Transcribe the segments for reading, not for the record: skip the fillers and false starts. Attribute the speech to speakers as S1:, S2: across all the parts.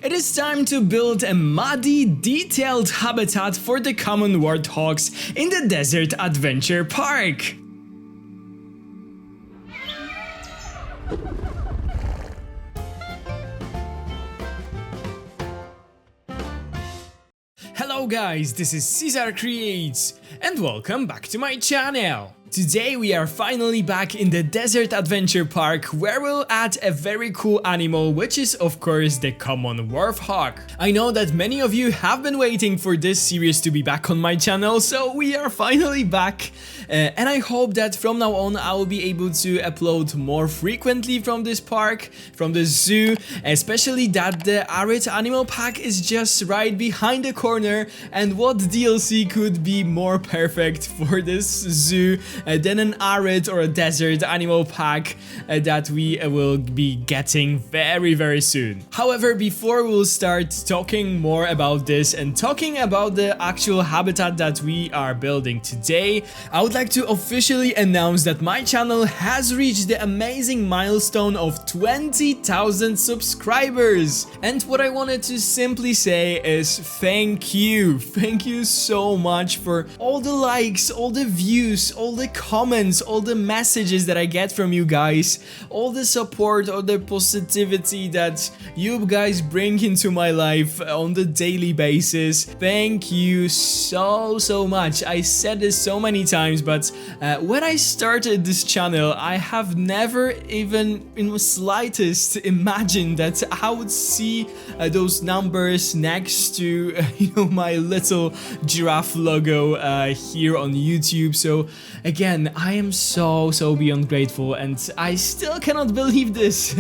S1: It is time to build a muddy, detailed habitat for the Common Warthogs in the Desert Adventure Park. Hello guys, this is Cesar Creates and welcome back to my channel. Today we are finally back in the Desert Adventure Park where we'll add a very cool animal, which is of course the Common Warthog. I know that many of you have been waiting for this series to be back on my channel, so we are finally back. And I hope that from now on I will be able to upload more frequently from this park, from the zoo, especially that the Arid Animal Pack is just right behind the corner, and what DLC could be more perfect for this zoo than an arid or a desert animal pack that we will be getting very soon. However, before we'll start talking more about this and talking about the actual habitat that we are building today, I would like to officially announce that my channel has reached the amazing milestone of 20,000 subscribers. And what I wanted to simply say is thank you. Thank you so much for all the likes, all the views, all the comments, all the messages that I get from you guys, all the support, all the positivity that you guys bring into my life on the daily basis. Thank you so much. I said this so many times, but when I started this channel, I have never even in the slightest imagined that I would see those numbers next to my little giraffe logo here on YouTube. So again, I am so beyond grateful, and I still cannot believe this.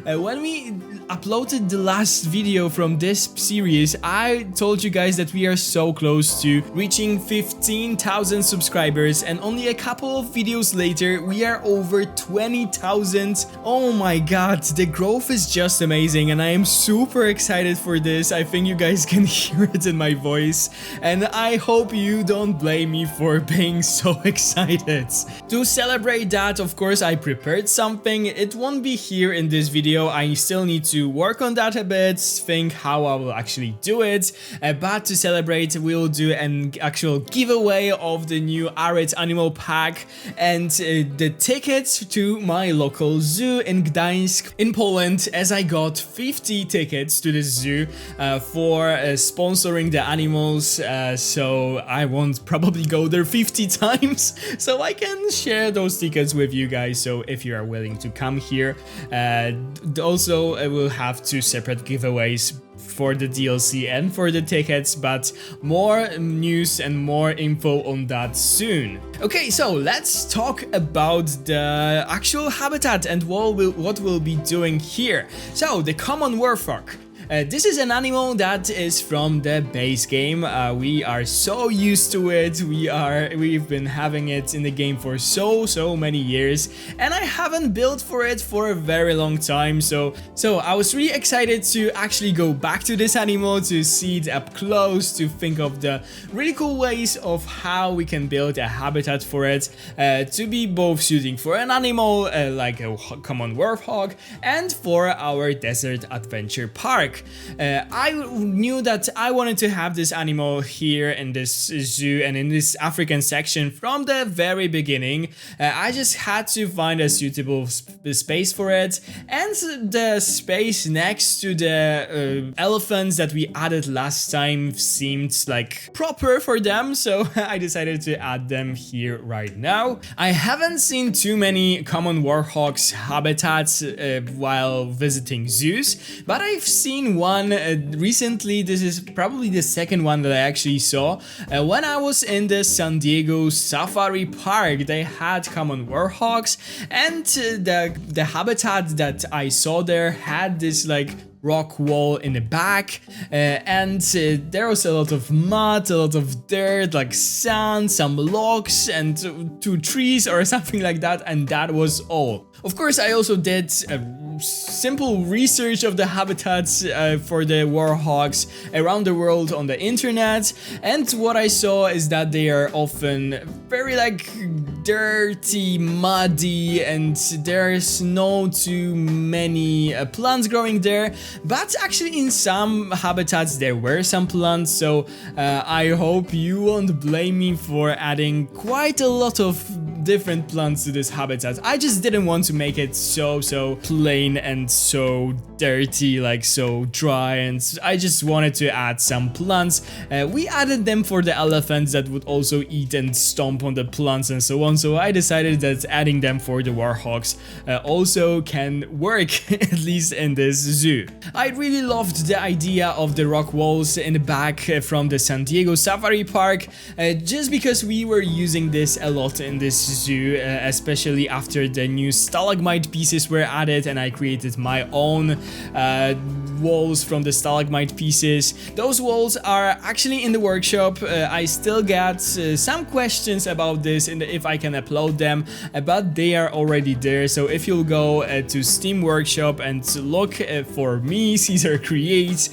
S1: When we uploaded the last video from this series, I told you guys that we are so close to reaching 15,000 subscribers, and only a couple of videos later we are over 20,000. Oh my god, the growth is just amazing, and I am super excited for this. I think you guys can hear it in my voice, and I hope you don't blame me for being so excited. To celebrate that, of course, I prepared something. It won't be here in this video. I still need to work on that a bit, think how I will actually do it, but to celebrate we'll do an actual giveaway of the new Arid Animal Pack and the tickets to my local zoo in Gdańsk in Poland, as I got 50 tickets to the zoo for sponsoring the animals, so I won't probably go there 50 times, so I can share those tickets with you guys. So if you are willing to come here, also I will have 2 separate giveaways for the DLC and for the tickets, but more news and more info on that soon. Okay, so let's talk about the actual habitat and what we'll be doing here. So the Common Warthog. This is an animal that is from the base game. We are so used to it. We've been having it in the game for so many years, and I haven't built for it for a very long time. So I was really excited to actually go back to this animal, to see it up close, to think of the really cool ways of how we can build a habitat for it, to be both suiting for an animal like a Common Warthog and for our Desert Adventure Park. I knew that I wanted to have this animal here in this zoo and in this African section from the very beginning. I just had to find a suitable space for it, and the space next to the elephants that we added last time seemed like proper for them, so I decided to add them here right now. I haven't seen too many Common Warthogs habitats while visiting zoos, but I've seen one recently. This is probably the second one that I actually saw. When I was in the San Diego Safari Park, they had Common Warthogs, and the habitat that I saw there had this like rock wall in the back, and there was a lot of mud, a lot of dirt, like sand, some logs, and 2 trees or something like that, and that was all. Of course, I also did simple research of the habitats for the warthogs around the world on the internet, and what I saw is that they are often very like dirty, muddy, and there's no too many plants growing there. But actually in some habitats there were some plants, so I hope you won't blame me for adding quite a lot of different plants to this habitat. I just didn't want to make it so plain and so dirty, like so dry, and I just wanted to add some plants. We added them for the elephants that would also eat and stomp on the plants and so on, so I decided that adding them for the warthogs also can work, at least in this zoo. I really loved the idea of the rock walls in the back from the San Diego Safari Park, just because we were using this a lot in this zoo, especially after the new stalagmite pieces were added, and I created my own walls from the stalagmite pieces. Those walls are actually in the workshop. I still got some questions about this and if I can upload them, but they are already there. So if you'll go to Steam Workshop and look for me, Cesar Creates,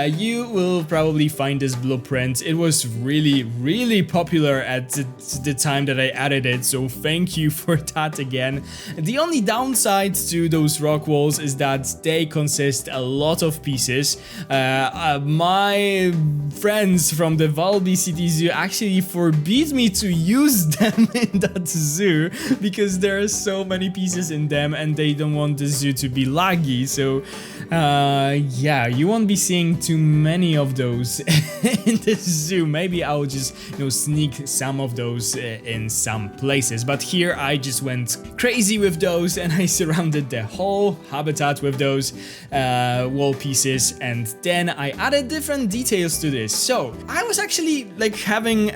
S1: you will probably find this blueprint. It was really popular at the time that I added it, so thank you for that again. The only downside to those rock walls is that they consist a lot of pieces. My friends from the Valby City Zoo actually forbid me to use them in that zoo because there are so many pieces in them and they don't want the zoo to be laggy, so yeah, you won't be seeing too many of those in the zoo. Maybe I'll just, sneak some of those in some places, but here I just went crazy with those and I surrounded the whole habitat with those wall pieces, and then I added different details to this. So I was actually like having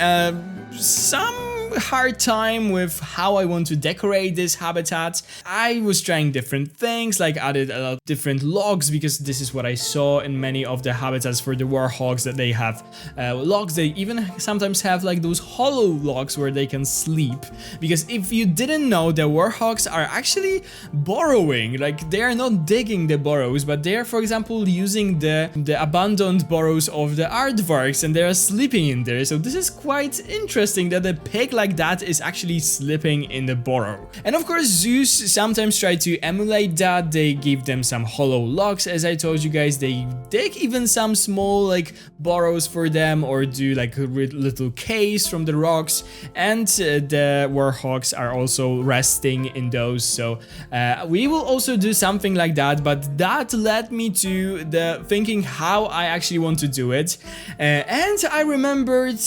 S1: some hard time with how I want to decorate this habitat. I was trying different things, like added a lot of different logs, because this is what I saw in many of the habitats for the warthogs, that they have logs. They even sometimes have like those hollow logs where they can sleep, because if you didn't know, the warthogs are actually burrowing. Like, they are not digging the burrows, but they are, for example, using the abandoned burrows of the aardvarks, and they are sleeping in there. So this is quite interesting that a pig like that is actually sleeping in the burrow. And of course, zoos sometimes try to emulate that. They give them some hollow logs, as I told you guys. They dig even some small like burrows for them, or do like little caves from the rocks, and the warthogs are also resting in those. So we will also do something like that, but that led me to the thinking how I actually want to do it. And I remembered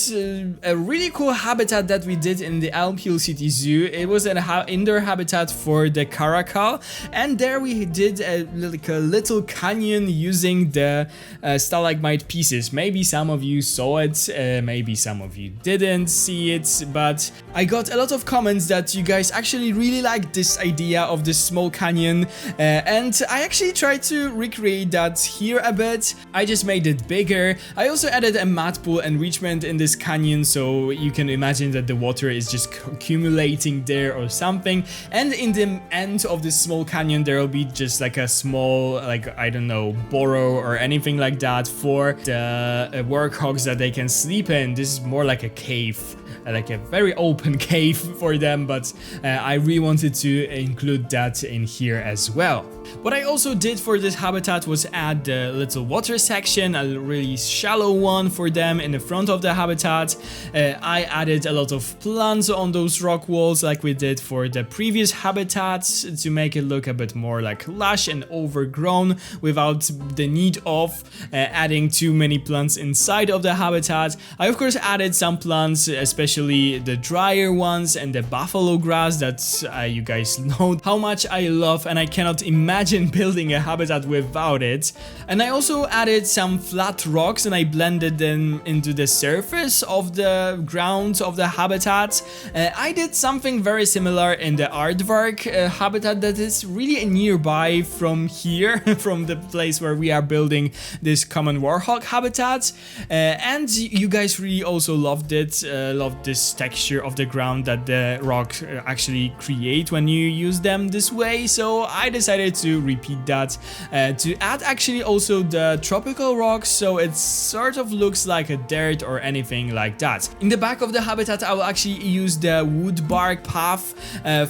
S1: a really cool habitat that we did in the Elm Hill City Zoo. It was an indoor habitat for the caracal, and there we did a little canyon using the stalagmite pieces. Maybe some of you saw it, maybe some of you didn't see it, but I got a lot of comments that you guys actually really liked this idea of this small canyon, and I actually tried to recreate that here a bit. I just made it bigger. I also added a mud pool enrichment in this canyon, so you can imagine that the water is just accumulating there or something, and in the end of this small canyon there will be just like a small, like, I don't know, burrow or anything like that for the warthogs that they can sleep in. This is more like a cave, like a very open cave for them, but I really wanted to include that in here as well. What I also did for this habitat was add the little water section, a really shallow one for them in the front of the habitat. I added a lot of plants on those rock walls like we did for the previous habitats to make it look a bit more like lush and overgrown without the need of adding too many plants inside of the habitat. I of course added some plants, especially the drier ones and the buffalo grass that you guys know how much I love, and I cannot imagine building a habitat without it. And I also added some flat rocks and I blended them into the surface of the ground of the habitat. I did something very similar in the aardvark habitat that is really nearby from here, from the place where we are building this Common Warthog habitat. And you guys really also loved it, loved this texture of the ground that the rocks actually create when you use them this way. So I decided to to repeat that to add actually also the tropical rocks, so it sort of looks like a dirt or anything like that. In the back of the habitat, I will actually use the wood bark path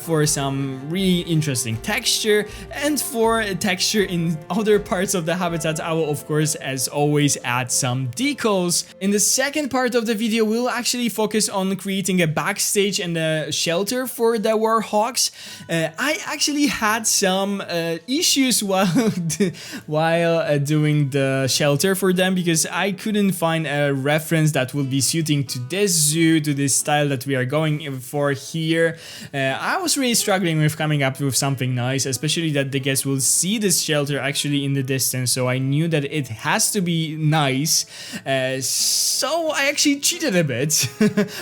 S1: for some really interesting texture, and for texture in other parts of the habitat, I will of course as always add some decals. In the second part of the video, we'll actually focus on creating a backstage and a shelter for the Warthogs. I actually had some issues while doing the shelter for them, because I couldn't find a reference that would be suiting to this zoo, to this style that we are going for here. I was really struggling with coming up with something nice, especially that the guests will see this shelter actually in the distance, so I knew that it has to be nice. So I actually cheated a bit.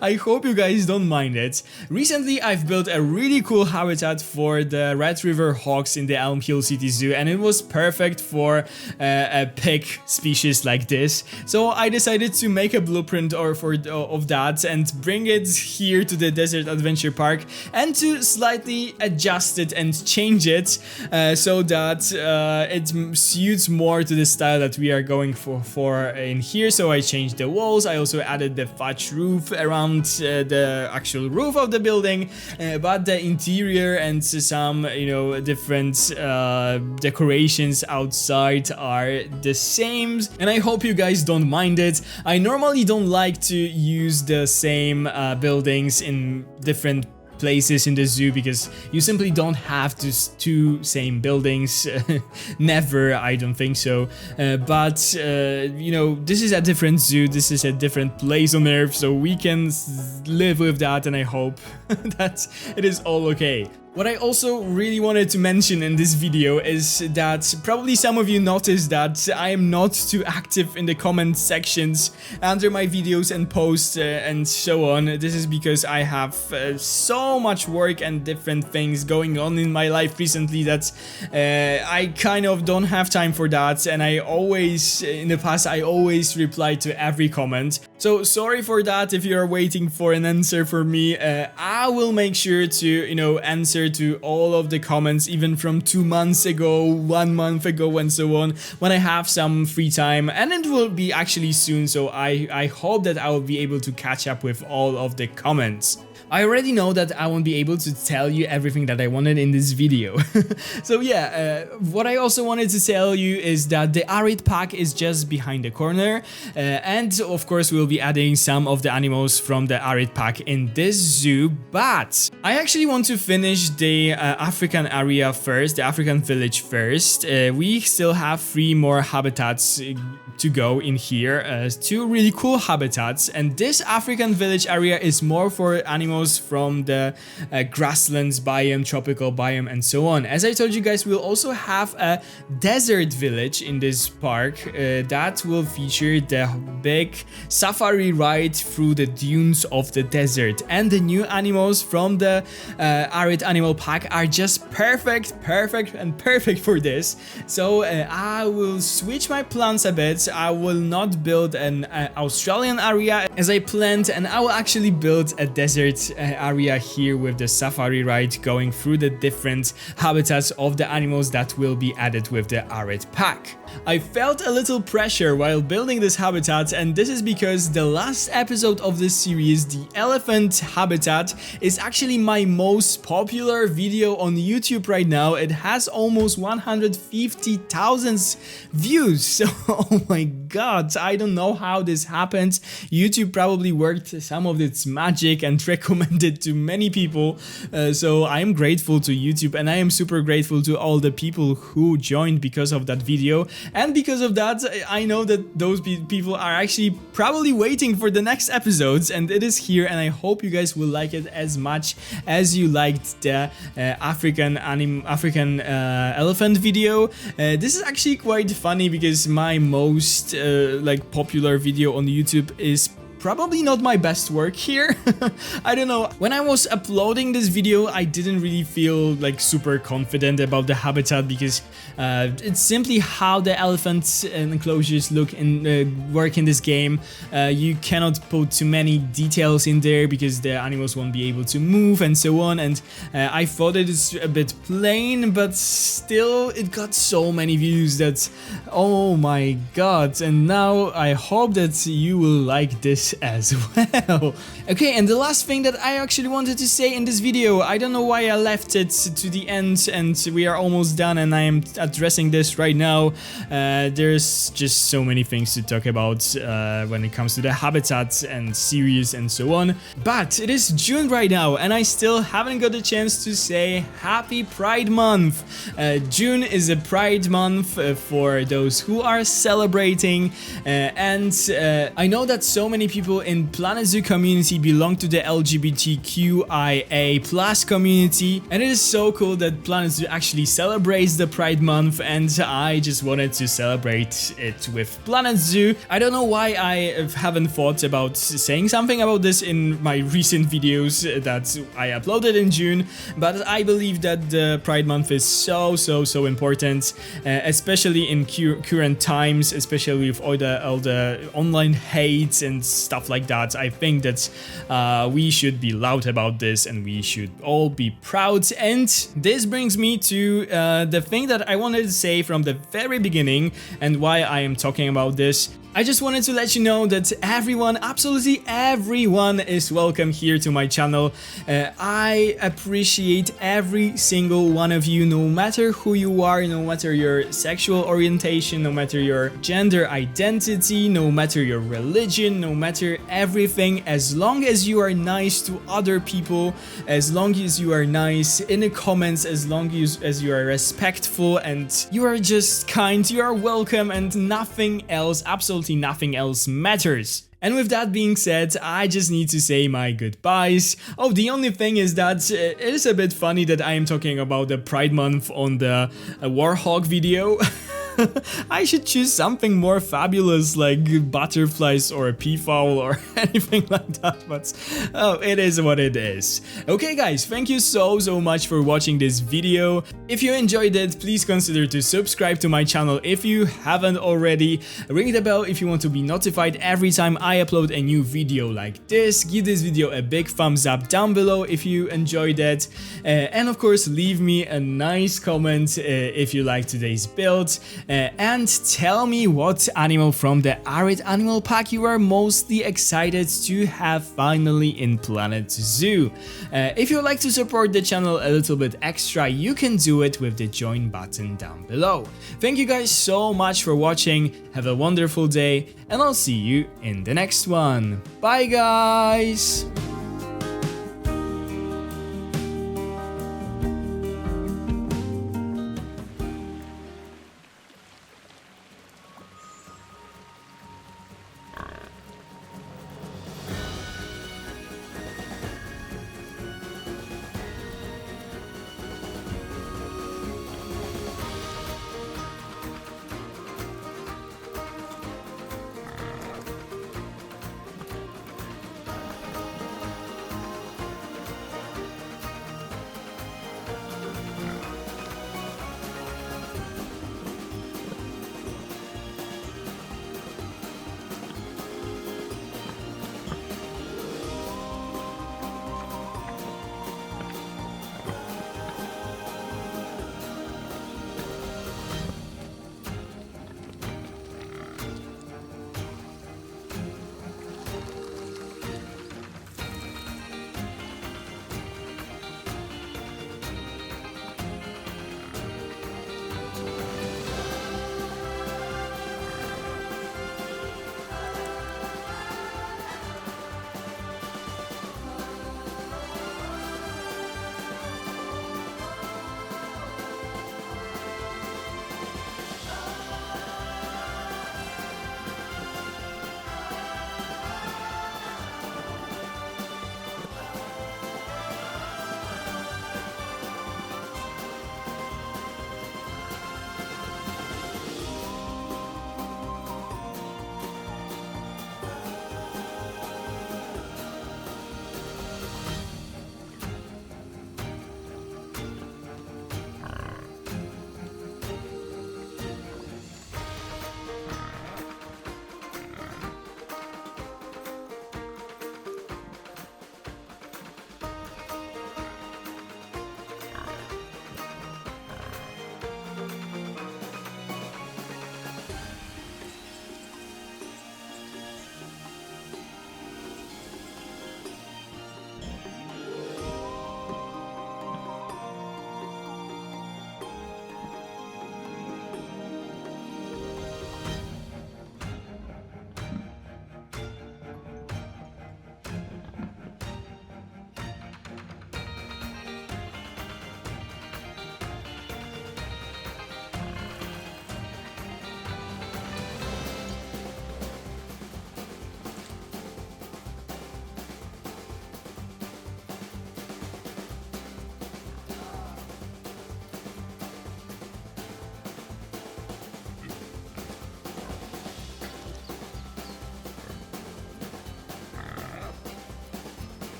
S1: I hope you guys don't mind it. Recently I've built a really cool habitat for the Red River Hawks in the Elm Hill City Zoo, and it was perfect for a pig species like this. So I decided to make a blueprint of that and bring it here to the Desert Adventure Park, and to slightly adjust it and change it so that it suits more to the style that we are going for in here. So I changed the walls. I also added the thatch roof around the actual roof of the building, but the interior and some, you know, different decorations outside are the same, and I hope you guys don't mind it. I normally don't like to use the same buildings in different places in the zoo, because you simply don't have two same buildings. Never, I don't think so. But you know, this is a different zoo, this is a different place on Earth, so we can live with that, and I hope that it is all okay. What I also really wanted to mention in this video is that probably some of you noticed that I am not too active in the comment sections under my videos and posts and so on. This is because I have so much work and different things going on in my life recently that I kind of don't have time for that, and I always, in the past, I always reply to every comment. So sorry for that if you're waiting for an answer for me. I will make sure to, you know, answer to all of the comments, even from 2 months ago, 1 month ago, and so on, when I have some free time, and it will be actually soon, so I hope that I will be able to catch up with all of the comments. I already know that I won't be able to tell you everything that I wanted in this video. So yeah, what I also wanted to tell you is that the arid pack is just behind the corner, and of course we'll be adding some of the animals from the arid pack in this zoo, but I actually want to finish the African area first, the African village first. We still have 3 more habitats to go in here, 2 really cool habitats, and this African village area is more for animals from the grasslands biome, tropical biome, and so on. As I told you guys, we'll also have a desert village in this park that will feature the big safari ride through the dunes of the desert, and the new animals from the arid animal pack are just perfect for this. So I will switch my plans a bit. I will not build an Australian area as I planned, and I will actually build a desert area here with the safari ride going through the different habitats of the animals that will be added with the arid pack. I felt a little pressure while building this habitat, and this is because the last episode of this series, the elephant habitat, is actually my most popular video on YouTube right now. It has almost 150,000 views, so oh my god, I don't know how this happened. YouTube probably worked some of its magic and recommended to many people, so I am grateful to YouTube, and I am super grateful to all the people who joined because of that video. And because of that, I know that those people are actually probably waiting for the next episodes, and it is here, and I hope you guys will like it as much as you liked the African elephant video. This is actually quite funny because my most like popular video on YouTube is probably not my best work here. I don't know. When I was uploading this video, I didn't really feel like super confident about the habitat because it's simply how the elephant enclosures look and work in this game. You cannot put too many details in there because the animals won't be able to move and so on. And I thought it is a bit plain, but still it got so many views that, oh my god. And now I hope that you will like this as well. Okay, and the last thing that I actually wanted to say in this video, I don't know why I left it to the end and we are almost done and I am addressing this right now. There's just so many things to talk about when it comes to the habitat and series and so on. But it is June right now and I still haven't got the chance to say Happy Pride Month. June is a Pride Month for those who are celebrating and I know that so many people in Planet Zoo community belong to the LGBTQIA+ community, and it is so cool that Planet Zoo actually celebrates the Pride Month, and I just wanted to celebrate it with Planet Zoo. I don't know why I haven't thought about saying something about this in my recent videos that I uploaded in June, but I believe that the Pride Month is so important, especially in current times, especially with all the online hate and stuff like that. I think that we should be loud about this and we should all be proud. And this brings me to the thing that I wanted to say from the very beginning and why I am talking about this. I just wanted to let you know that everyone, absolutely everyone is welcome here to my channel. I appreciate every single one of you, no matter who you are, no matter your sexual orientation, no matter your gender identity, no matter your religion, no matter everything, as long as you are nice to other people, as long as you are nice in the comments, as long as you are respectful and you are just kind, you are welcome and nothing else, absolutely nothing else matters. And with that being said, I just need to say my goodbyes. Oh, the only thing is that it is a bit funny that I am talking about the Pride Month on the Warthog video. I should choose something more fabulous like butterflies or a peafowl or anything like that, but oh, it is what it is. Okay guys, thank you so much for watching this video. If you enjoyed it, please consider to subscribe to my channel if you haven't already. Ring the bell if you want to be notified every time I upload a new video like this. Give this video a big thumbs up down below if you enjoyed it. And of course, leave me a nice comment if you like today's build. And tell me what animal from the Arid Animal Pack you are mostly excited to have finally in Planet Zoo. If you would like to support the channel a little bit extra, you can do it with the join button down below. Thank you guys so much for watching, have a wonderful day, and I'll see you in the next one. Bye guys!